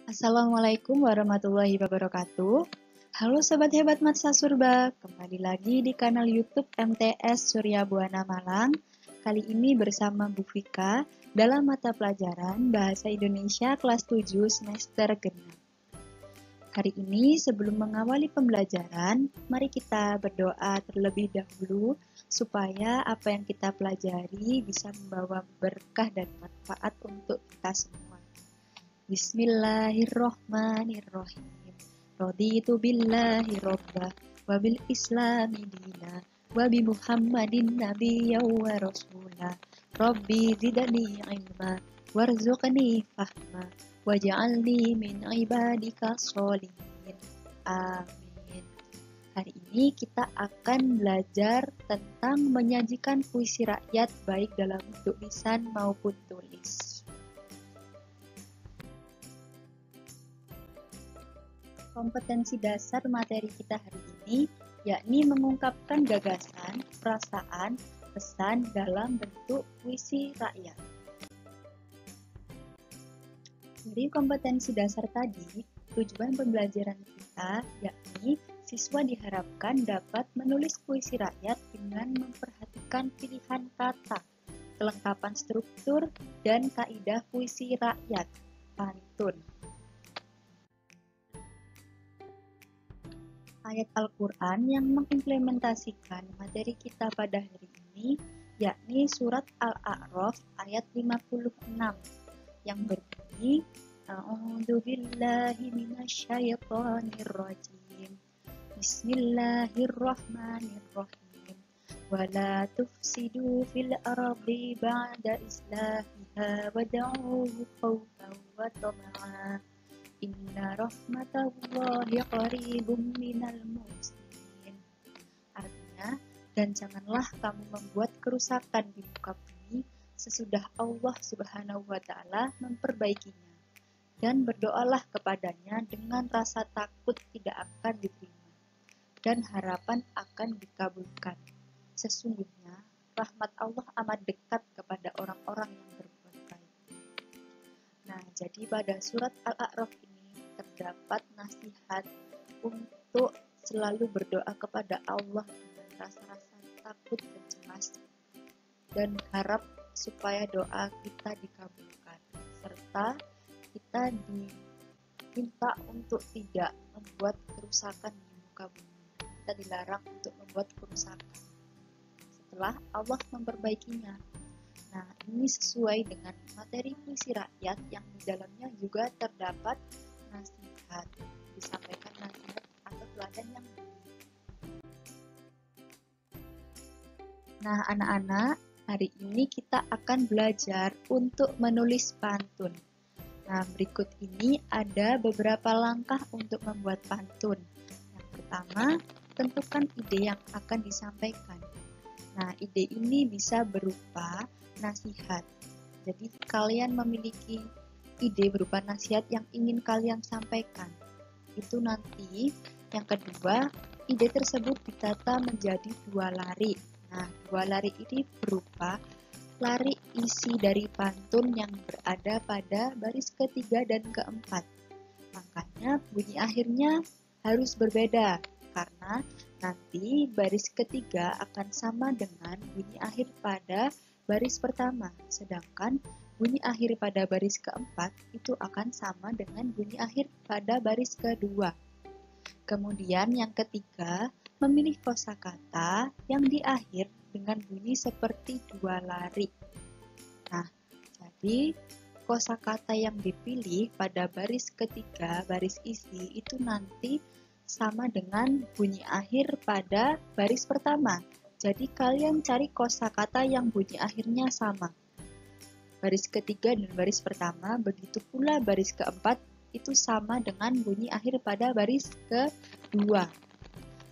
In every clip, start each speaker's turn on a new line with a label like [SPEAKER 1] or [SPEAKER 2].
[SPEAKER 1] Assalamualaikum warahmatullahi wabarakatuh. Halo Sobat Hebat Matsa Surba, kembali lagi di kanal YouTube MTS Surya Buana Malang. Kali ini bersama Bu Vika dalam mata pelajaran Bahasa Indonesia kelas 7 semester genap. Hari ini sebelum mengawali pembelajaran, mari kita berdoa terlebih dahulu supaya apa yang kita pelajari bisa membawa berkah dan manfaat untuk kita semua. Bismillahirrohmanirrohim. Raditu billahi robba wa bil islami dina wa bi Muhammadin nabiyya wa rasula. Rabbi zidni ilma warzuqni fahma waj'alni min ibadika sholihin. Amin. Hari ini kita akan belajar tentang menyajikan puisi rakyat baik dalam bentuk lisan maupun tulis. Kompetensi dasar materi kita hari ini yakni mengungkapkan gagasan, perasaan, pesan dalam bentuk puisi rakyat. Dari kompetensi dasar tadi, tujuan pembelajaran kita yakni siswa diharapkan dapat menulis puisi rakyat dengan memperhatikan pilihan kata, kelengkapan struktur, dan kaidah puisi rakyat, pantun. Ayat Al-Quran yang mengimplementasikan materi kita pada hari ini yakni surat Al-A'raf ayat 56 yang berbunyi A'udzubillahi minasyaitonirrajim. Bismillahirrahmanirrahim. Wala tufsidu fil ardi ba'da islahiha wad'uhu khawfan wa tama'an. Inna rahmatallahi qaribum minal muhsinin. Artinya, dan janganlah kamu membuat kerusakan di muka bumi sesudah Allah Subhanahu wa taala memperbaikinya. Dan berdoalah kepadanya dengan rasa takut tidak akan diterima dan harapan akan dikabulkan. Sesungguhnya rahmat Allah amat dekat kepada orang-orang yang berbuat baik. Nah, jadi pada surat Al-A'raf ini terdapat nasihat untuk selalu berdoa kepada Allah dengan rasa-rasa takut dan cemas dan harap supaya doa kita dikabulkan, serta kita diminta untuk tidak membuat kerusakan di muka bumi. Kita dilarang untuk membuat kerusakan setelah Allah memperbaikinya. Nah, ini sesuai dengan materi puisi rakyat yang di dalamnya juga terdapat nasihat, disampaikan nasihat atau teladan yang baik. Nah, anak-anak, hari ini kita akan belajar untuk menulis pantun. Nah, berikut ini ada beberapa langkah untuk membuat pantun. Yang pertama, tentukan ide yang akan disampaikan. Nah, ide ini bisa berupa nasihat. Jadi kalian memiliki ide berupa nasihat yang ingin kalian sampaikan. Itu nanti yang kedua, ide tersebut ditata menjadi 2 lari. Nah, 2 lari ini berupa lari isi dari pantun yang berada pada baris ketiga dan keempat. Makanya bunyi akhirnya harus berbeda karena nanti baris ketiga akan sama dengan bunyi akhir pada baris pertama, sedangkan bunyi akhir pada baris keempat itu akan sama dengan bunyi akhir pada baris kedua. Kemudian yang ketiga, memilih kosakata yang di akhir dengan bunyi seperti 2 lari. Nah, jadi kosakata yang dipilih pada baris ketiga, baris isi itu nanti sama dengan bunyi akhir pada baris pertama. Jadi kalian cari kosakata yang bunyi akhirnya sama. Baris ketiga dan baris pertama, begitu pula baris keempat itu sama dengan bunyi akhir pada baris kedua.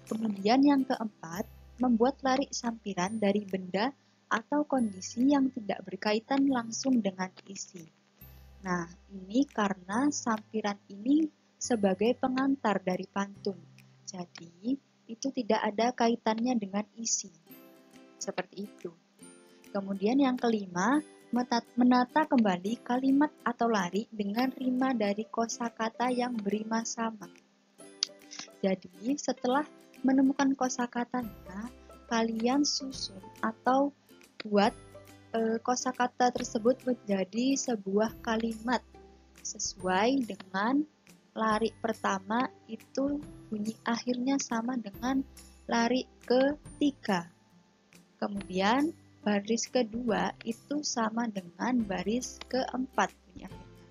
[SPEAKER 1] Kemudian yang keempat, membuat lari sampiran dari benda atau kondisi yang tidak berkaitan langsung dengan isi. Nah, ini karena sampiran ini sebagai pengantar dari pantun. Jadi, itu tidak ada kaitannya dengan isi. Seperti itu. Kemudian yang kelima, menata kembali kalimat atau lari dengan rima dari kosakata yang berima sama. Jadi, setelah menemukan kosakatanya, kalian susun atau buat kosakata tersebut menjadi sebuah kalimat sesuai dengan lari pertama itu bunyi akhirnya sama dengan lari ketiga. Kemudian baris kedua itu sama dengan baris keempat bunyi akhirnya.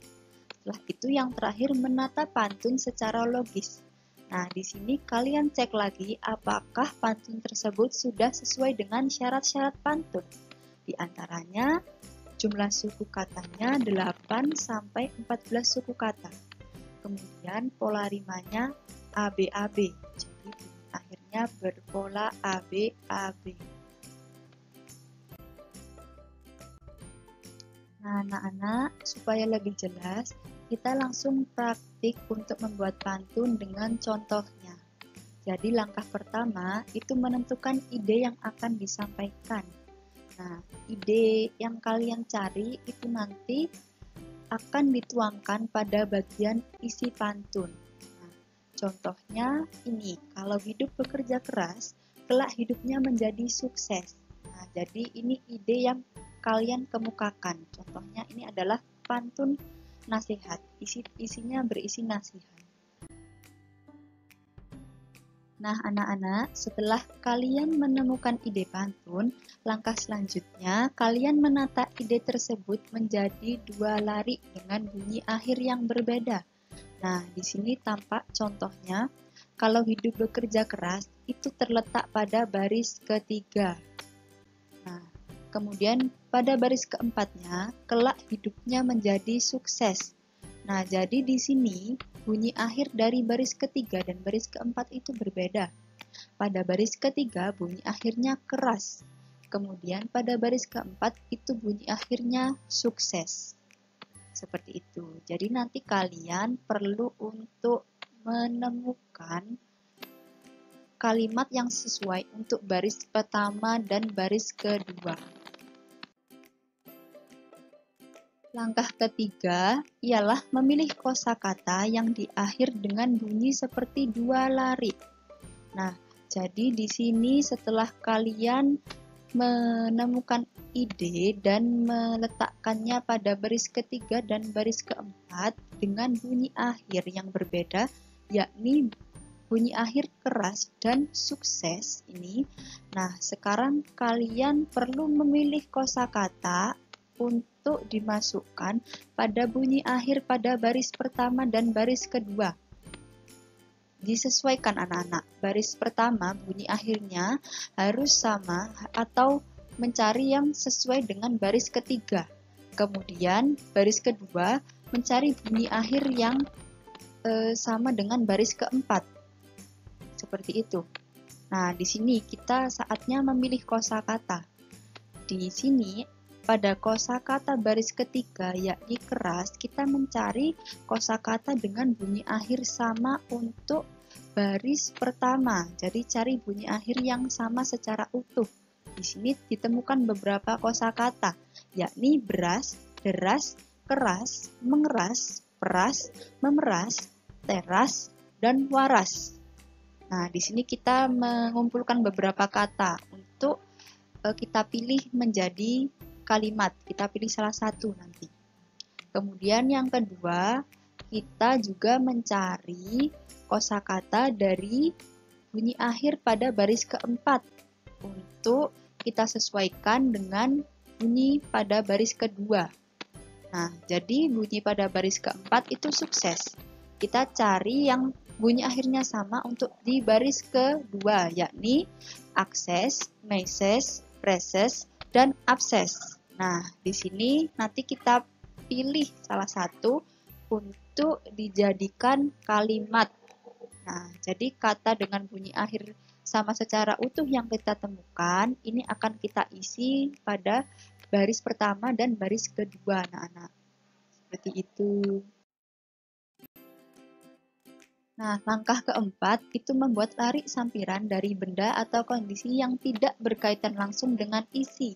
[SPEAKER 1] Setelah itu yang terakhir menata pantun secara logis. Nah, di sini kalian cek lagi apakah pantun tersebut sudah sesuai dengan syarat-syarat pantun. Di antaranya jumlah suku katanya 8 sampai 14 suku kata. Kemudian pola rimanya ABAB. Jadi akhirnya berpola ABAB. Nah, anak-anak, supaya lebih jelas, kita langsung praktik untuk membuat pantun dengan contohnya. Jadi langkah pertama itu menentukan ide yang akan disampaikan. Nah, ide yang kalian cari itu nanti akan dituangkan pada bagian isi pantun. Nah, contohnya ini, kalau hidup bekerja keras, kelak hidupnya menjadi sukses. Nah, jadi ini ide yang kalian kemukakan. Contohnya ini adalah pantun nasihat. Isinya berisi nasihat. Nah, anak-anak, setelah kalian menemukan ide pantun, langkah selanjutnya kalian menata ide tersebut menjadi 2 lari dengan bunyi akhir yang berbeda. Nah, di sini tampak contohnya, kalau hidup bekerja keras itu terletak pada baris ketiga. Nah, kemudian pada baris keempatnya, kelak hidupnya menjadi sukses. Nah, jadi di sini bunyi akhir dari baris ketiga dan baris keempat itu berbeda. Pada baris ketiga bunyi akhirnya keras. Kemudian pada baris keempat itu bunyi akhirnya sukses. Seperti itu. Jadi nanti kalian perlu untuk menemukan kalimat yang sesuai untuk baris pertama dan baris kedua. Langkah ketiga ialah memilih kosakata yang diakhir dengan bunyi seperti 2 lari. Nah, jadi di sini setelah kalian menemukan ide dan meletakkannya pada baris ketiga dan baris keempat dengan bunyi akhir yang berbeda, yakni bunyi akhir keras dan sukses ini. Nah, sekarang kalian perlu memilih kosakata untuk dimasukkan pada bunyi akhir pada baris pertama dan baris kedua. Disesuaikan anak-anak. Baris pertama bunyi akhirnya harus sama atau mencari yang sesuai dengan baris ketiga. Kemudian baris kedua mencari bunyi akhir yang sama dengan baris keempat. Seperti itu. Nah, di sini kita saatnya memilih kosakata. Di sini pada kosakata baris ketiga yakni keras, kita mencari kosakata dengan bunyi akhir sama untuk baris pertama. Jadi cari bunyi akhir yang sama secara utuh. Di sini ditemukan beberapa kosakata, yakni beras, deras, keras, mengeras, peras, memeras, teras, dan waras. Nah, di sini kita mengumpulkan beberapa kata untuk kita pilih menjadi kalimat. Kita pilih salah satu nanti. Kemudian yang kedua, kita juga mencari kosakata dari bunyi akhir pada baris keempat untuk kita sesuaikan dengan bunyi pada baris kedua. Nah, jadi bunyi pada baris keempat itu sukses. Kita cari yang bunyi akhirnya sama untuk di baris kedua, yakni akses, meses, preses, dan abses. Nah, di sini nanti kita pilih salah satu untuk dijadikan kalimat. Nah, jadi kata dengan bunyi akhir sama secara utuh yang kita temukan, ini akan kita isi pada baris pertama dan baris kedua, anak-anak. Seperti itu. Nah, langkah keempat itu membuat lari sampiran dari benda atau kondisi yang tidak berkaitan langsung dengan isi.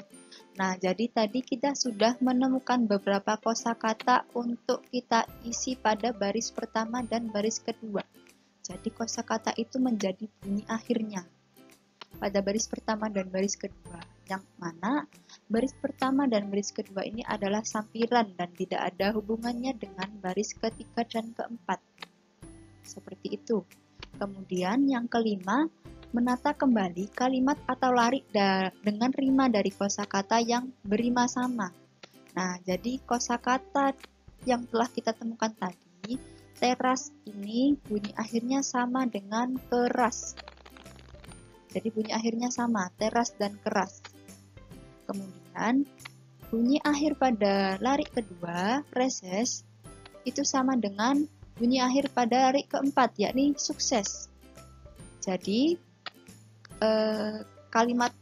[SPEAKER 1] Nah, jadi tadi kita sudah menemukan beberapa kosakata untuk kita isi pada baris pertama dan baris kedua. Jadi kosakata itu menjadi bunyi akhirnya pada baris pertama dan baris kedua. Yang mana baris pertama dan baris kedua ini adalah sampiran dan tidak ada hubungannya dengan baris ketiga dan keempat. Seperti itu. Kemudian yang kelima, menata kembali kalimat atau lari dengan rima dari kosakata yang berima sama. Nah, jadi kosakata yang telah kita temukan tadi, teras ini bunyi akhirnya sama dengan keras. Jadi bunyi akhirnya sama, teras dan keras. Kemudian bunyi akhir pada lari kedua, reses, itu sama dengan bunyi akhir pada lari keempat, yakni sukses. Jadi kalimat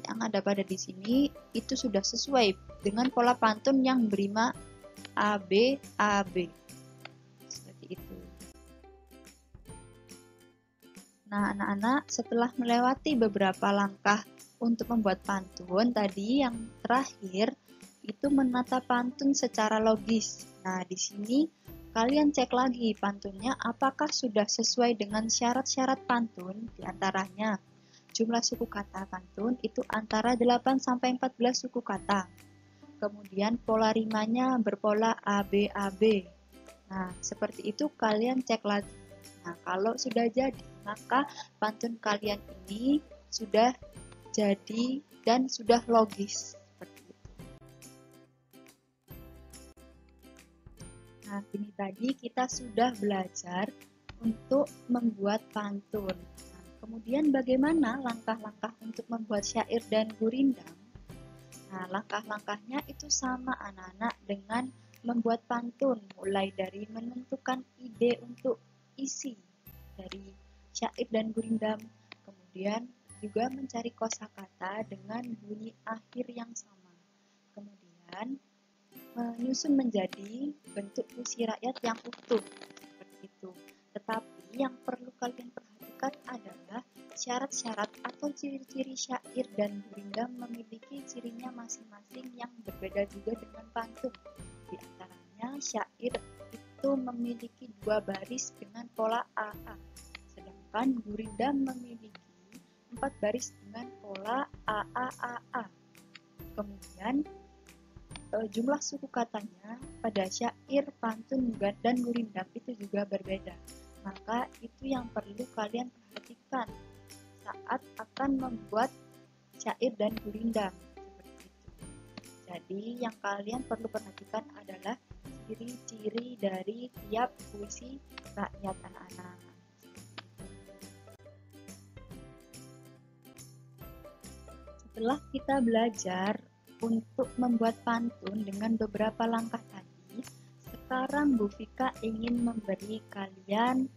[SPEAKER 1] yang ada pada di sini itu sudah sesuai dengan pola pantun yang berima AB AB. Seperti itu. Nah, anak-anak, setelah melewati beberapa langkah untuk membuat pantun, tadi yang terakhir itu menata pantun secara logis. Nah, di sini kalian cek lagi pantunnya apakah sudah sesuai dengan syarat-syarat pantun, diantaranya jumlah suku kata pantun itu antara 8 sampai 14 suku kata. Kemudian pola rimanya berpola ABAB. Nah, seperti itu kalian cek lagi. Nah, kalau sudah jadi, maka pantun kalian ini sudah jadi dan sudah logis. Seperti itu. Nah, ini tadi kita sudah belajar untuk membuat pantun. Nah, kemudian bagaimana langkah-langkah untuk membuat syair dan gurindam? Nah, langkah-langkahnya itu sama anak-anak dengan membuat pantun, mulai dari menentukan ide untuk isi dari syair dan gurindam, kemudian juga mencari kosakata dengan bunyi akhir yang sama, kemudian menyusun menjadi bentuk puisi rakyat yang utuh, seperti itu. Tetapi yang perlu kalian perhatikan adalah syarat-syarat atau ciri-ciri syair dan gurindam memiliki cirinya masing-masing yang berbeda juga dengan pantun. Di antaranya syair itu memiliki 2 baris dengan pola AA, sedangkan gurindam memiliki 4 baris dengan pola AAAA. Kemudian jumlah suku katanya pada syair, pantun, dan gurindam itu juga berbeda. Maka itu yang perlu kalian perhatikan saat akan membuat syair dan gurindam. Seperti itu. Jadi yang kalian perlu perhatikan adalah ciri-ciri dari tiap puisi rakyat anak-anak. Setelah kita belajar untuk membuat pantun dengan beberapa langkah tadi, sekarang Bu Vika ingin memberi kalian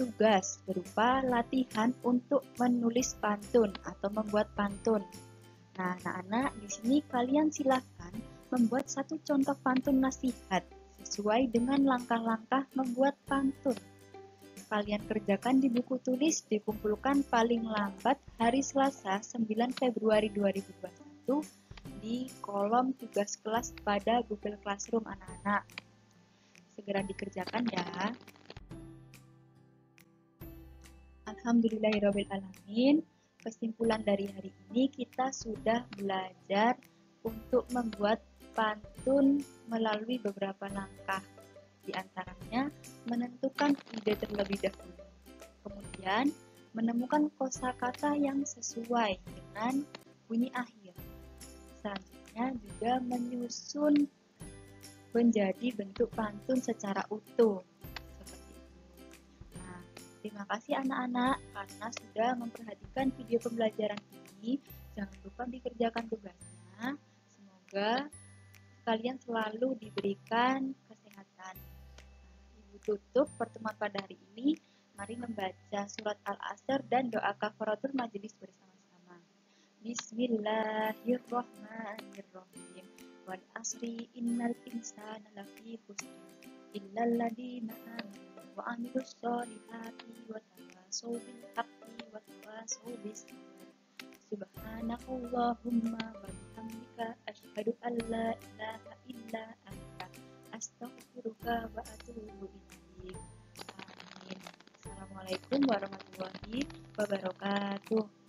[SPEAKER 1] tugas berupa latihan untuk menulis pantun atau membuat pantun. Nah, anak-anak, di sini kalian silakan membuat satu contoh pantun nasihat sesuai dengan langkah-langkah membuat pantun. Kalian kerjakan di buku tulis dikumpulkan paling lambat hari Selasa 9 Februari 2021 di kolom tugas kelas pada Google Classroom anak-anak. Segera dikerjakan ya. Alhamdulillahirrahmanirrahim. Kesimpulan dari hari ini kita sudah belajar untuk membuat pantun melalui beberapa langkah. Di antaranya menentukan ide terlebih dahulu. Kemudian menemukan kosakata yang sesuai dengan bunyi akhir. Selanjutnya juga menyusun menjadi bentuk pantun secara utuh. Seperti itu. Nah, terima kasih anak-anak karena sudah memperhatikan video pembelajaran ini. Jangan lupa dikerjakan tugasnya. Semoga kalian selalu diberikan kesehatan. Ibu tutup pertemuan pada hari ini. Mari membaca surat Al-Asr dan doa kafaratul majelis bersama-sama. Bismillahirrahmanirrahim. Wal asri innal insana lafi khusr illal ladzina amanu wa amilus solihati wa tawasau bil haqqi wa tawasau bis sabr. Subhanakallahumma wa bihamdika asyhadu an la ilaha illa anta astaghfiruka wa atubu ilaik. Amin. Assalamualaikum warahmatullahi wabarakatuh.